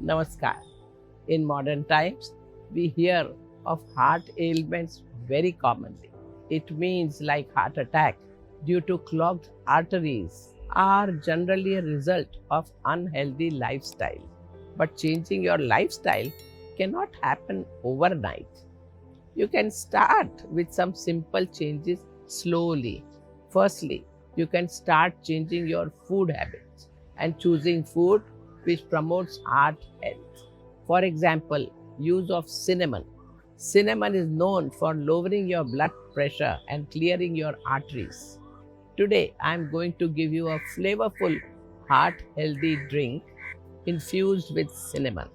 Namaskar. In modern times, we hear of heart ailments very commonly. It means like heart attack due to clogged arteries are generally a result of unhealthy lifestyle. But changing your lifestyle cannot happen overnight. You can start with some simple changes slowly. Firstly, you can start changing your food habits and choosing food which promotes heart health. For example, use of cinnamon. Cinnamon is known for lowering your blood pressure and clearing your arteries. Today, I am going to give you a flavorful, heart healthy drink infused with cinnamon.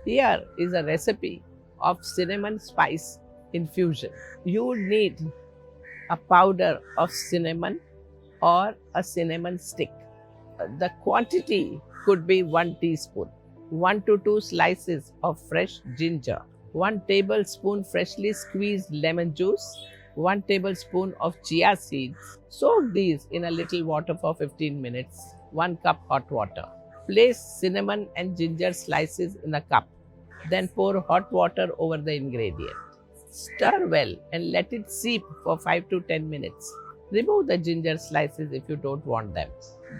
Here is a recipe of cinnamon spice infusion. You would need a powder of cinnamon or a cinnamon stick. The quantity could be 1 teaspoon, 1 to 2 slices of fresh ginger, 1 tablespoon freshly squeezed lemon juice, 1 tablespoon of chia seeds. Soak these in a little water for 15 minutes, 1 cup hot water. Place cinnamon and ginger slices in a cup. Then pour hot water over the ingredient. Stir well and let it steep for 5 to 10 minutes. Remove the ginger slices if you don't want them.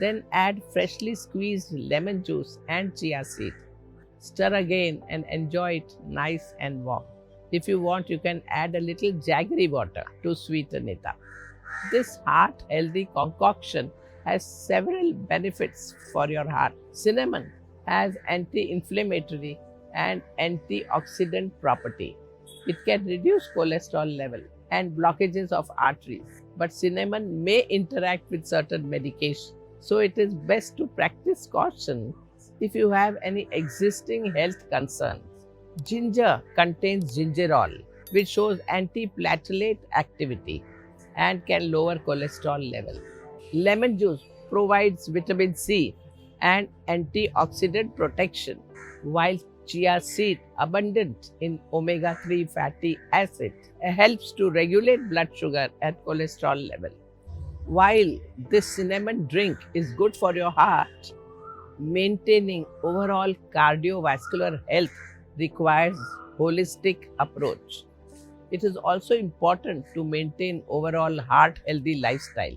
Then add freshly squeezed lemon juice and chia seed. Stir again and enjoy it nice and warm. If you want, you can add a little jaggery water to sweeten it up. This heart healthy concoction has several benefits for your heart. Cinnamon has anti-inflammatory and antioxidant property. It can reduce cholesterol level and blockages of arteries. But cinnamon may interact with certain medication. So it is best to practice caution if you have any existing health concerns. Ginger contains gingerol, which shows antiplatelet activity and can lower cholesterol level. Lemon juice provides vitamin C and antioxidant protection, while chia seed, abundant in omega-3 fatty acid, helps to regulate blood sugar and cholesterol level. While this cinnamon drink is good for your heart, maintaining overall cardiovascular health requires holistic approach. It is also important to maintain overall heart healthy lifestyle.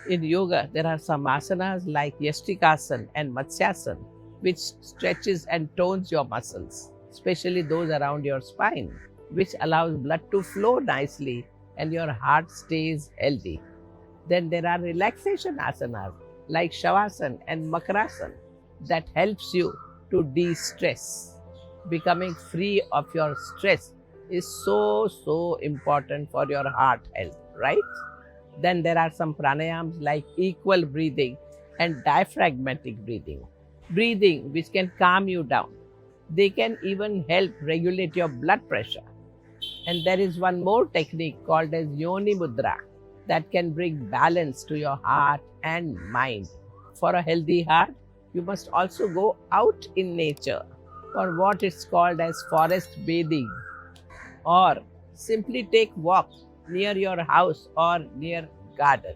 In yoga, there are some asanas like Yastikasana and Matsyasana, which stretches and tones your muscles, especially those around your spine, which allows blood to flow nicely and your heart stays healthy. Then there are relaxation asanas like Shavasana and Makarasana that helps you to de-stress. Becoming free of your stress is so important for your heart health, right? Then there are some pranayams like equal breathing and diaphragmatic breathing. Breathing which can calm you down. They can even help regulate your blood pressure. And there is one more technique called as Yoni Mudra that can bring balance to your heart and mind. For a healthy heart, you must also go out in nature for what is called as forest bathing, or simply take walk near your house or near garden.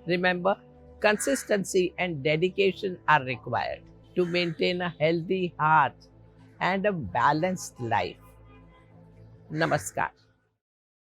Remember, consistency and dedication are required to maintain a healthy heart and a balanced life. Namaskar.